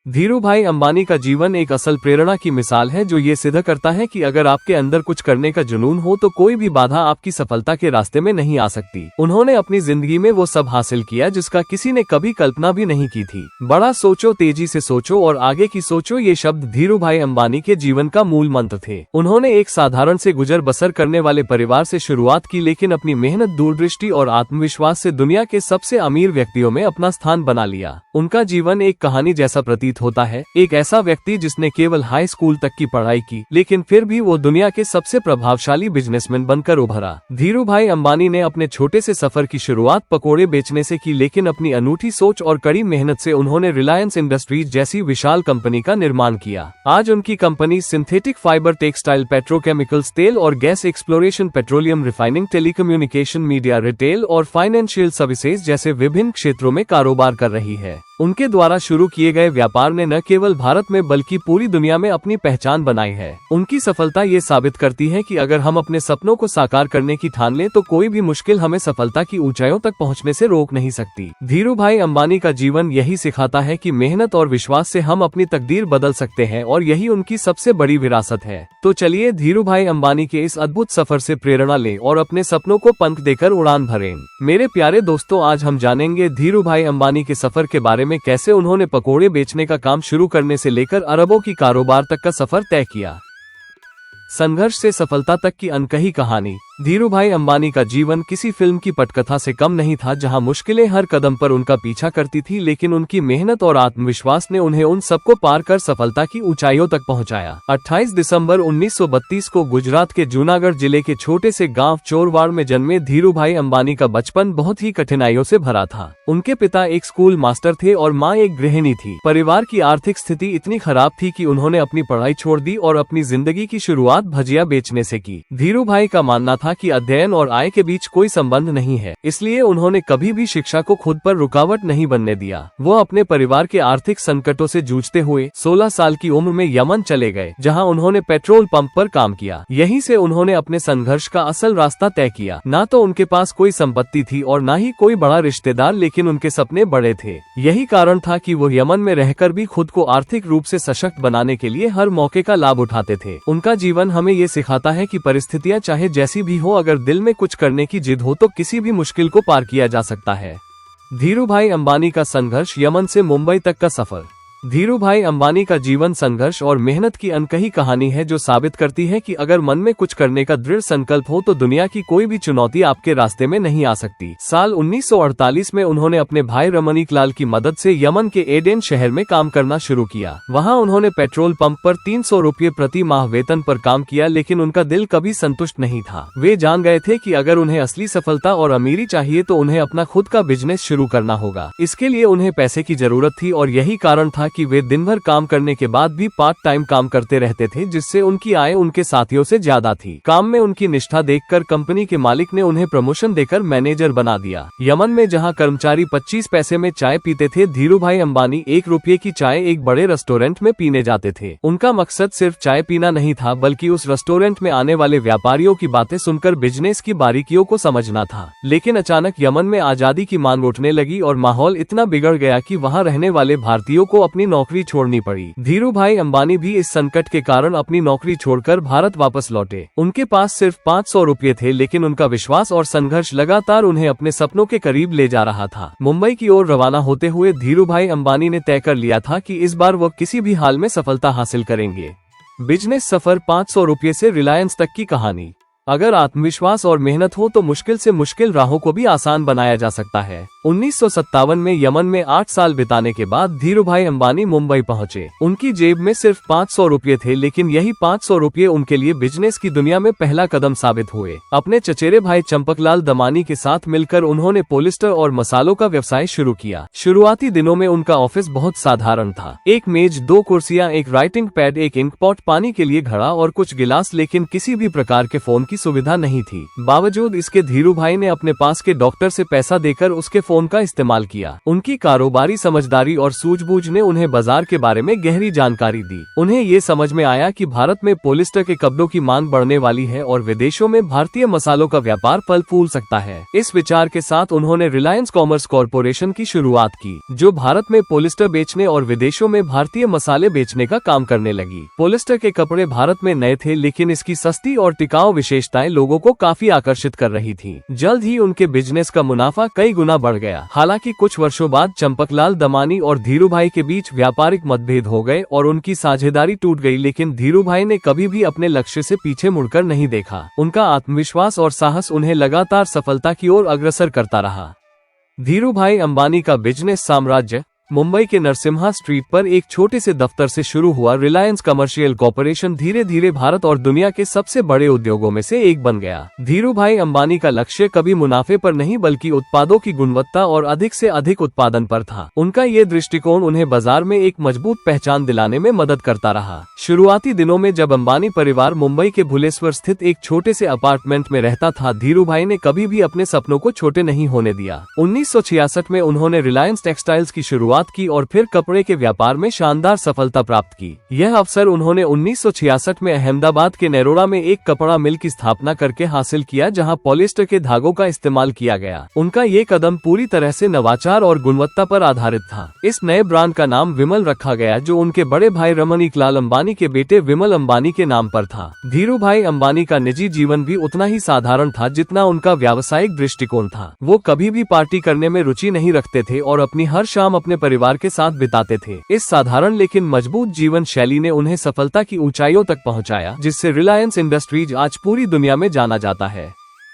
धीरूभाई अंबानी का जीवन एक असल प्रेरणा की मिसाल है जो ये सिद्ध करता है कि अगर आपके अंदर कुछ करने का जुनून हो तो कोई भी बाधा आपकी सफलता के रास्ते में नहीं आ सकती। उन्होंने अपनी जिंदगी में वो सब हासिल किया जिसका किसी ने कभी कल्पना भी नहीं की थी। बड़ा सोचो, तेजी से सोचो और आगे की सोचो, ये शब्द धीरूभाई अंबानी के जीवन का मूल मंत्र थे। उन्होंने एक साधारण से गुजर बसर करने वाले परिवार से शुरुआत की, लेकिन अपनी मेहनत, दूरदृष्टि और आत्मविश्वास से दुनिया के सबसे अमीर व्यक्तियों में अपना स्थान बना लिया। उनका जीवन एक कहानी जैसा प्रतीत होता है। एक ऐसा व्यक्ति जिसने केवल हाई स्कूल तक की पढ़ाई की, लेकिन फिर भी वो दुनिया के सबसे प्रभावशाली बिजनेसमैन बनकर उभरा। धीरूभाई अंबानी ने अपने छोटे से सफर की शुरुआत पकोड़े बेचने से की, लेकिन अपनी अनूठी सोच और कड़ी मेहनत से उन्होंने रिलायंस इंडस्ट्रीज जैसी विशाल कंपनी का निर्माण किया। आज उनकी company synthetic fibre, textile, petrochemicals, तेल और gas exploration, petroleum refining, telecommunication, media, retail और फाइनेंशियल सर्विसेज जैसे विभिन्न क्षेत्रों में कारोबार कर रही है। उनके द्वारा शुरू किए गए व्यापार ने न केवल भारत में बल्कि पूरी दुनिया में अपनी पहचान बनाई है। उनकी सफलता ये साबित करती है कि अगर हम अपने सपनों को साकार करने की ठान लें तो कोई भी मुश्किल हमें सफलता की ऊंचाइयों तक पहुंचने से रोक नहीं सकती। धीरूभाई अंबानी का जीवन यही सिखाता है कि मेहनत और विश्वास से हम अपनी तकदीर बदल सकते हैं और यही उनकी सबसे बड़ी विरासत है। तो चलिए धीरूभाई अंबानी के इस अद्भुत सफर से प्रेरणा लें और अपने सपनों को पंख देकर उड़ान भरें। मेरे प्यारे दोस्तों, आज हम जानेंगे धीरूभाई अंबानी के सफर के बारे में, कैसे उन्होंने पकोड़े बेचने का काम शुरू करने से लेकर अरबों की कारोबार तक का सफर तय किया। संघर्ष से सफलता तक की अनकही कहानी। धीरूभाई अंबानी का जीवन किसी फिल्म की पटकथा से कम नहीं था, जहां मुश्किलें हर कदम पर उनका पीछा करती थी, लेकिन उनकी मेहनत और आत्मविश्वास ने उन्हें उन सबको पार कर सफलता की ऊंचाइयों तक पहुंचाया। 28 दिसंबर 1932 को गुजरात के जूनागढ़ जिले के छोटे से गांव चोरवाड़ में जन्मे धीरूभाई अंबानी का बचपन बहुत ही कठिनाइयों से भरा था। उनके पिता एक स्कूल मास्टर थे और माँ एक गृहिणी थी। परिवार की आर्थिक स्थिति इतनी खराब थी कि उन्होंने अपनी पढ़ाई छोड़ दी और अपनी जिंदगी की शुरुआत भजिया बेचने से की। धीरूभाई का मानना था कि अध्ययन और आय के बीच कोई संबंध नहीं है, इसलिए उन्होंने कभी भी शिक्षा को खुद पर रुकावट नहीं बनने दिया। वो अपने परिवार के आर्थिक संकटों से जूझते हुए 16 साल की उम्र में यमन चले गए, जहां उन्होंने पेट्रोल पंप पर काम किया। यहीं से उन्होंने अपने संघर्ष का असल रास्ता तय किया। ना तो उनके पास कोई संपत्ति थी और ना ही कोई बड़ा रिश्तेदार, लेकिन उनके सपने बड़े थे। यही कारण था कि वो यमन में रहकर भी खुद को आर्थिक रूप से सशक्त बनाने के लिए हर मौके का लाभ उठाते थे। उनका जीवन हमें ये सिखाता है कि परिस्थितियां चाहे जैसी भी हो, अगर दिल में कुछ करने की जिद हो तो किसी भी मुश्किल को पार किया जा सकता है। धीरूभाई अंबानी का संघर्ष, यमन से मुंबई तक का सफर। धीरूभाई अंबानी का जीवन संघर्ष और मेहनत की अनकही कहानी है जो साबित करती है कि अगर मन में कुछ करने का दृढ़ संकल्प हो तो दुनिया की कोई भी चुनौती आपके रास्ते में नहीं आ सकती। साल 1948 में उन्होंने अपने भाई रमणीकलाल की मदद से यमन के एडेन शहर में काम करना शुरू किया। वहां उन्होंने पेट्रोल पंप पर 300 रुपये प्रति माह वेतन पर काम किया, लेकिन उनका दिल कभी संतुष्ट नहीं था। वे जान गए थे कि अगर उन्हें असली सफलता और अमीरी चाहिए तो उन्हें अपना खुद का बिजनेस शुरू करना होगा। इसके लिए उन्हें पैसे की जरूरत थी और यही कारण था कि वे दिन भर काम करने के बाद भी पार्ट टाइम काम करते रहते थे, जिससे उनकी आय उनके साथियों से ज्यादा थी। काम में उनकी निष्ठा देखकर कंपनी के मालिक ने उन्हें प्रमोशन देकर मैनेजर बना दिया। यमन में जहां कर्मचारी 25 पैसे में चाय पीते थे, धीरूभाई अंबानी 1 रुपये की चाय एक बड़े रेस्टोरेंट में पीने जाते थे। उनका मकसद सिर्फ चाय पीना नहीं था, बल्कि उस रेस्टोरेंट में आने वाले व्यापारियों की बातें सुनकर बिजनेस की बारीकियों को समझना था। लेकिन अचानक यमन में आजादी की मांग उठने लगी और माहौल इतना बिगड़ गया कि वहां रहने वाले भारतीयों को अपनी नौकरी छोड़नी पड़ी। धीरूभाई अंबानी भी इस संकट के कारण अपनी नौकरी छोड़कर भारत वापस लौटे। उनके पास सिर्फ 500 रुपये थे, लेकिन उनका विश्वास और संघर्ष लगातार उन्हें अपने सपनों के करीब ले जा रहा था। मुंबई की ओर रवाना होते हुए धीरूभाई अंबानी ने तय कर लिया था कि इस बार वो किसी भी हाल में सफलता हासिल करेंगे। बिजनेस सफर, 500 रुपये से रिलायंस तक की कहानी। अगर आत्मविश्वास और मेहनत हो तो मुश्किल से मुश्किल राहों को भी आसान बनाया जा सकता है। 1957 में यमन में 8 साल बिताने के बाद धीरूभाई अंबानी मुंबई पहुंचे। उनकी जेब में सिर्फ 500 रुपये थे, लेकिन यही 500 रुपये उनके लिए बिजनेस की दुनिया में पहला कदम साबित हुए। अपने चचेरे भाई चंपकलाल दमानी के साथ मिलकर उन्होंने पॉलिस्टर और मसालों का व्यवसाय शुरू किया। शुरुआती दिनों में उनका ऑफिस बहुत साधारण था। एक मेज, 2 कुर्सियां, एक राइटिंग पैड, एक इंक पॉट, पानी के लिए घड़ा और कुछ गिलास, लेकिन किसी भी प्रकार के फोन की सुविधा नहीं थी। बावजूद इसके धीरूभाई ने अपने पास के डॉक्टर से पैसा देकर उसके टेलीफोन का इस्तेमाल किया। उनकी कारोबारी समझदारी और सूझबूझ ने उन्हें बाजार के बारे में गहरी जानकारी दी। उन्हें ये समझ में आया कि भारत में पॉलिस्टर के कपड़ों की मांग बढ़ने वाली है और विदेशों में भारतीय मसालों का व्यापार फल फूल सकता है। इस विचार के साथ उन्होंने रिलायंस कॉमर्स कॉरपोरेशन की शुरुआत की, जो भारत में पॉलिस्टर बेचने और विदेशों में भारतीय मसाले बेचने का काम करने लगी। पॉलिस्टर के कपड़े भारत में नए थे, लेकिन इसकी सस्ती और टिकाऊ विशेषताएं लोगों को काफी आकर्षित कर रही थी। जल्द ही उनके बिजनेस का मुनाफा कई गुना बढ़ गया। हालांकि कुछ वर्षों बाद चंपकलाल दमानी और धीरूभाई के बीच व्यापारिक मतभेद हो गए और उनकी साझेदारी टूट गई, लेकिन धीरूभाई ने कभी भी अपने लक्ष्य से पीछे मुड़कर नहीं देखा। उनका आत्मविश्वास और साहस उन्हें लगातार सफलता की ओर अग्रसर करता रहा। धीरूभाई अंबानी का बिजनेस साम्राज्य मुंबई के नरसिम्हा स्ट्रीट पर एक छोटे से दफ्तर से शुरू हुआ। रिलायंस कमर्शियल कॉरपोरेशन धीरे धीरे भारत और दुनिया के सबसे बड़े उद्योगों में से एक बन गया। धीरूभाई अंबानी का लक्ष्य कभी मुनाफे पर नहीं, बल्कि उत्पादों की गुणवत्ता और अधिक से अधिक उत्पादन पर था। उनका ये दृष्टिकोण उन्हें बाजार में एक मजबूत पहचान दिलाने में मदद करता रहा। शुरुआती दिनों में जब अंबानी परिवार मुंबई के भुलेश्वर स्थित एक छोटे से अपार्टमेंट में रहता था, धीरूभाई ने कभी भी अपने सपनों को छोटे नहीं होने दिया। 1966 में उन्होंने रिलायंस टेक्सटाइल्स की शुरुआत की और फिर कपड़े के व्यापार में शानदार सफलता प्राप्त की। यह अवसर उन्होंने 1966 में अहमदाबाद के नेरोरा में एक कपड़ा मिल की स्थापना करके हासिल किया, जहां पॉलिस्टर के धागों का इस्तेमाल किया गया। उनका ये कदम पूरी तरह से नवाचार और गुणवत्ता पर आधारित था। इस नए ब्रांड का नाम विमल रखा गया, जो उनके बड़े भाई रमणीकलाल अंबानी के बेटे विमल अंबानी के नाम पर था। धीरूभाई अंबानी का निजी जीवन भी उतना ही साधारण था जितना उनका व्यावसायिक दृष्टिकोण था। वो कभी भी पार्टी करने में रुचि नहीं रखते थे और अपनी हर शाम अपने परिवार के साथ बिताते थे। इस साधारण लेकिन मजबूत जीवन शैली ने उन्हें सफलता की ऊंचाइयों तक पहुंचाया, जिससे रिलायंस इंडस्ट्रीज आज पूरी दुनिया में जाना जाता है।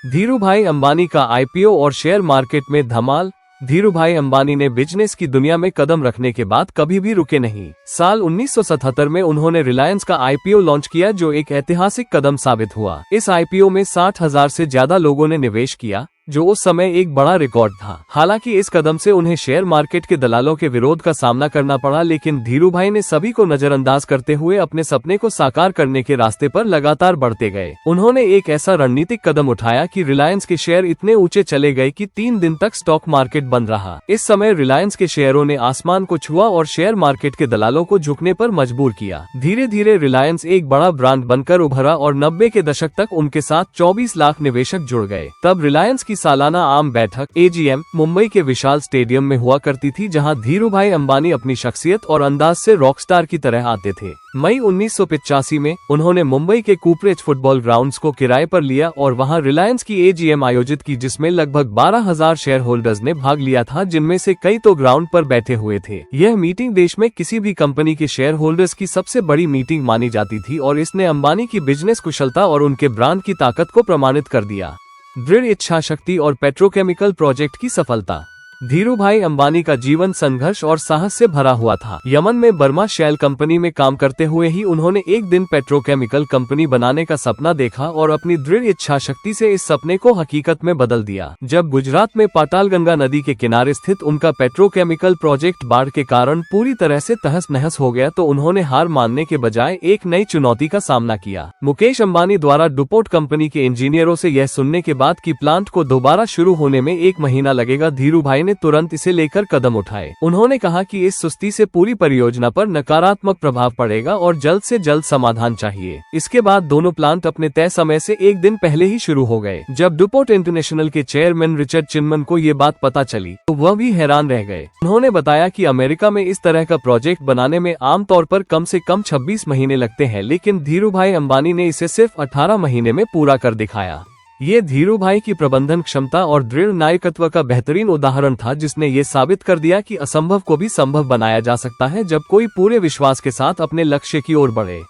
धीरूभाई अंबानी का आईपीओ और शेयर मार्केट में धमाल। धीरूभाई अंबानी ने बिजनेस की दुनिया में कदम रखने के बाद कभी भी रुके नहीं। साल 1977 में उन्होंने रिलायंस का आईपीओ लॉन्च किया, जो एक ऐतिहासिक कदम साबित हुआ। इस आईपीओ में 60,000 से ज्यादा लोगों ने निवेश किया, जो उस समय एक बड़ा रिकॉर्ड था। हालांकि इस कदम से उन्हें शेयर मार्केट के दलालों के विरोध का सामना करना पड़ा, लेकिन धीरूभाई ने सभी को नजरअंदाज करते हुए अपने सपने को साकार करने के रास्ते पर लगातार बढ़ते गए। उन्होंने एक ऐसा रणनीतिक कदम उठाया कि रिलायंस के शेयर इतने ऊंचे चले गए कि 3 दिन तक स्टॉक मार्केट बंद रहा। इस समय रिलायंस के शेयरों ने आसमान को छुआ और शेयर मार्केट के दलालों को झुकने पर मजबूर किया। धीरे धीरे रिलायंस एक बड़ा ब्रांड बनकर उभरा और 90 के दशक तक उनके साथ 24 लाख निवेशक जुड़ गए। तब रिलायंस की सालाना आम बैठक AGM मुंबई के विशाल स्टेडियम में हुआ करती थी, जहां धीरूभाई अंबानी अपनी शख्सियत और अंदाज से रॉकस्टार की तरह आते थे। मई 1985 में उन्होंने मुंबई के कूपरेज फुटबॉल ग्राउंड्स को किराए पर लिया और वहां रिलायंस की AGM आयोजित की, जिसमें लगभग 12,000 शेयर होल्डर्स ने भाग लिया था, जिनमें से कई तो ग्राउंड पर बैठे हुए थे। यह मीटिंग देश में किसी भी कंपनी के शेयर होल्डर्स की सबसे बड़ी मीटिंग मानी जाती थी और इसने अंबानी की बिजनेस कुशलता और उनके ब्रांड की ताकत को प्रमाणित कर दिया। दृढ़ इच्छा शक्ति और पेट्रोकेमिकल प्रोजेक्ट की सफलता। धीरूभाई अंबानी का जीवन संघर्ष और साहस से भरा हुआ था। यमन में बर्मा शैल कंपनी में काम करते हुए ही उन्होंने एक दिन पेट्रोकेमिकल कंपनी बनाने का सपना देखा और अपनी दृढ़ इच्छा शक्ति से इस सपने को हकीकत में बदल दिया। जब गुजरात में पातालगंगा नदी के किनारे स्थित उनका पेट्रोकेमिकल प्रोजेक्ट बाढ़ के कारण पूरी तरह से तहस नहस हो गया, तो उन्होंने हार मानने के बजाय एक नई चुनौती का सामना किया। मुकेश अंबानी द्वारा डुपोट कंपनी के इंजीनियरों से यह सुनने के बाद कि प्लांट को दोबारा शुरू होने में 1 महीना लगेगा, धीरूभाई तुरंत इसे लेकर कदम उठाए। उन्होंने कहा कि इस सुस्ती से पूरी परियोजना पर नकारात्मक प्रभाव पड़ेगा और जल्द से जल्द समाधान चाहिए। इसके बाद दोनों प्लांट अपने तय समय से 1 दिन पहले ही शुरू हो गए। जब डुपोट इंटरनेशनल के चेयरमैन रिचर्ड चिनमन को ये बात पता चली तो वह भी हैरान रह गए। उन्होंने बताया कि अमेरिका में इस तरह का प्रोजेक्ट बनाने में आमतौर पर कम से कम 26 महीने लगते हैं, लेकिन धीरूभाई अंबानी ने इसे सिर्फ 18 महीने में पूरा कर दिखाया। ये धीरूभाई की प्रबंधन क्षमता और दृढ़ नायकत्व का बेहतरीन उदाहरण था, जिसने ये साबित कर दिया कि असंभव को भी संभव बनाया जा सकता है जब कोई पूरे विश्वास के साथ अपने लक्ष्य की ओर बढ़े।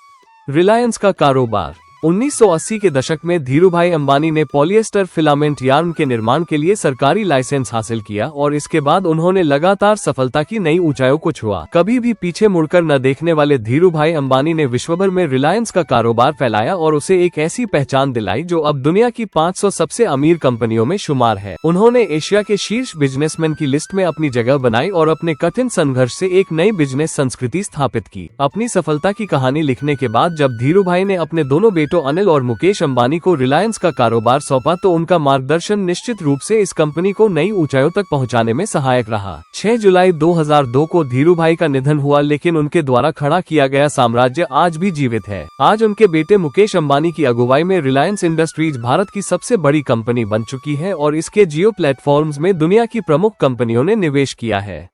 रिलायंस का कारोबार। 1980 के दशक में धीरूभाई अंबानी ने पॉलिएस्टर फिलामेंट यार्न के निर्माण के लिए सरकारी लाइसेंस हासिल किया और इसके बाद उन्होंने लगातार सफलता की नई ऊंचाइयों को छुआ। कभी भी पीछे मुड़कर न देखने वाले धीरूभाई अंबानी ने विश्वभर में रिलायंस का कारोबार फैलाया और उसे एक ऐसी पहचान दिलाई जो अब दुनिया की 500 सबसे अमीर कंपनियों में शुमार है। उन्होंने एशिया के शीर्ष बिजनेसमैन की लिस्ट में अपनी जगह बनाई और अपने कठिन संघर्ष से एक नई बिजनेस संस्कृति स्थापित की। अपनी सफलता की कहानी लिखने के बाद जब धीरूभाई ने अपने दोनों बेटों अनिल और मुकेश अंबानी को रिलायंस का कारोबार सौंपा तो उनका मार्गदर्शन निश्चित रूप से इस कंपनी को नई ऊंचाइयों तक पहुंचाने में सहायक रहा। 6 जुलाई 2002 को धीरूभाई का निधन हुआ, लेकिन उनके द्वारा खड़ा किया गया साम्राज्य आज भी जीवित है। आज उनके बेटे मुकेश अंबानी की अगुवाई में रिलायंस इंडस्ट्रीज भारत की सबसे बड़ी कंपनी बन चुकी है और इसके जियो प्लेटफॉर्म्स में दुनिया की प्रमुख कंपनियों ने निवेश किया है।